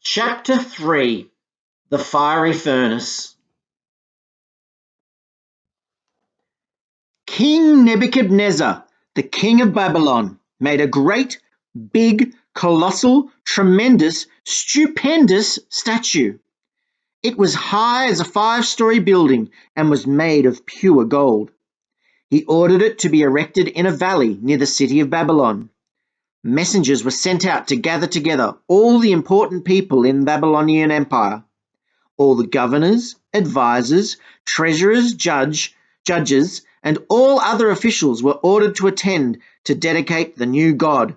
Chapter 3 The Fiery Furnace. King Nebuchadnezzar, the king of Babylon, made a great, big, colossal, tremendous, stupendous statue. It was high as a 5-story building and was made of pure gold. He ordered it to be erected in a valley near the city of Babylon. Messengers were sent out to gather together all the important people in the Babylonian Empire. All the governors, advisors, treasurers, judges, and all other officials were ordered to attend to dedicate the new god.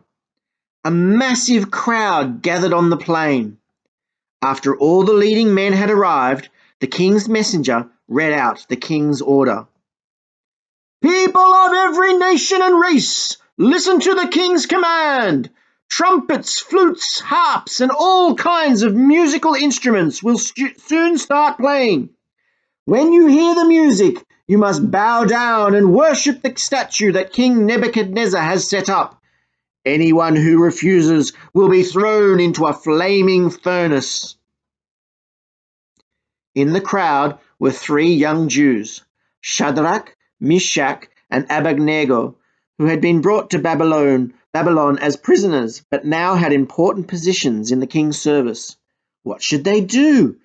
A massive crowd gathered on the plain. After all the leading men had arrived, the king's messenger read out the king's order. People of every nation and race, listen to the king's command. Trumpets, flutes, harps, and all kinds of musical instruments will soon start playing. When you hear the music, you must bow down and worship the statue that King Nebuchadnezzar has set up. Anyone who refuses will be thrown into a flaming furnace. In the crowd were 3 young Jews, Shadrach, Meshach, and Abednego, who had been brought to Babylon as prisoners, but now had important positions in the king's service. What should they do?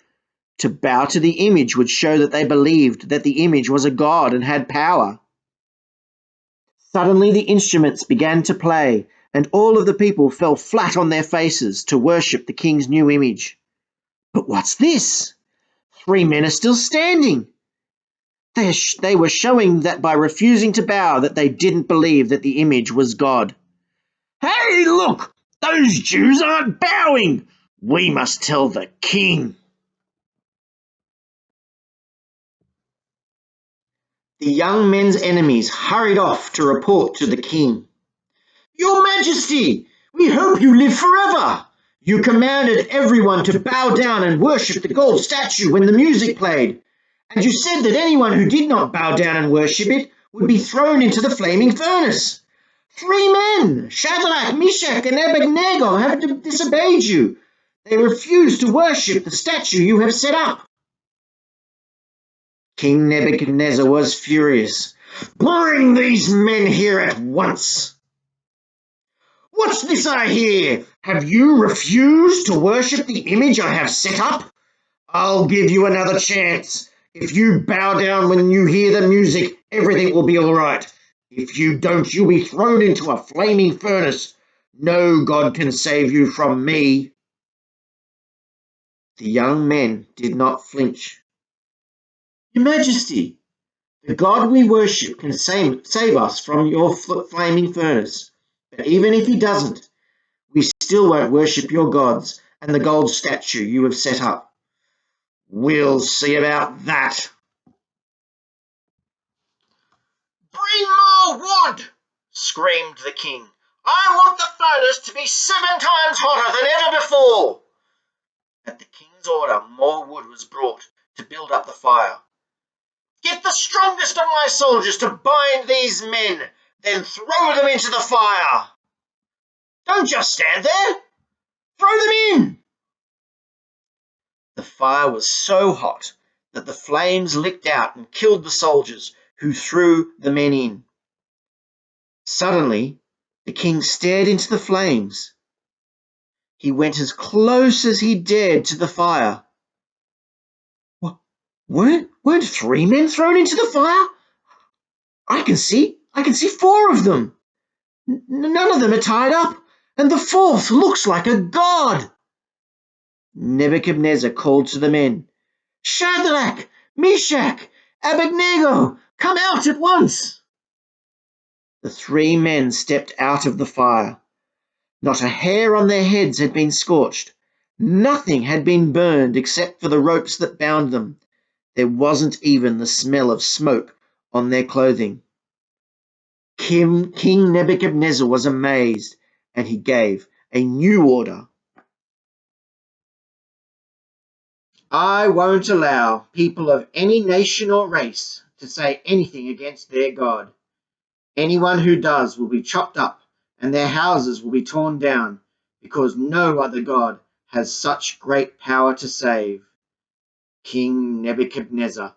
To bow to the image would show that they believed that the image was a god and had power. Suddenly the instruments began to play, and all of the people fell flat on their faces to worship the king's new image. But what's this? 3 men are still standing. They were showing that by refusing to bow that they didn't believe that the image was God. Hey, look! Those Jews aren't bowing! We must tell the king. The young men's enemies hurried off to report to the king. Your Majesty, we hope you live forever. You commanded everyone to bow down and worship the gold statue when the music played. And you said that anyone who did not bow down and worship it would be thrown into the flaming furnace. 3 men, Shadrach, Meshach, and Abednego, have disobeyed you. They refuse to worship the statue you have set up. King Nebuchadnezzar was furious. Bring these men here at once. What's this I hear? Have you refused to worship the image I have set up? I'll give you another chance. If you bow down when you hear the music, everything will be all right. If you don't, you'll be thrown into a flaming furnace. No god can save you from me. The young men did not flinch. Your Majesty, the God we worship can save us from your flaming furnace. But even if he doesn't, we still won't worship your gods and the gold statue you have set up. We'll see about that. Bring more wood, screamed the king. I want the furnace to be 7 times hotter than ever before. At the king's order, more wood was brought to build up the fire. Get the strongest of my soldiers to bind these men, then throw them into the fire. Don't just stand there. Throw them in. The fire was so hot that the flames licked out and killed the soldiers who threw the men in. Suddenly, the king stared into the flames. He went as close as he dared to the fire. Weren't 3 men thrown into the fire? I can see 4 of them. None of them are tied up, and the 4th looks like a god. Nebuchadnezzar called to the men, Shadrach, Meshach, Abednego, come out at once. The 3 men stepped out of the fire. Not a hair on their heads had been scorched. Nothing had been burned except for the ropes that bound them. There wasn't even the smell of smoke on their clothing. King Nebuchadnezzar was amazed, and he gave a new order. I won't allow people of any nation or race to say anything against their God. Anyone who does will be chopped up, and their houses will be torn down, because no other God has such great power to save? King Nebuchadnezzar.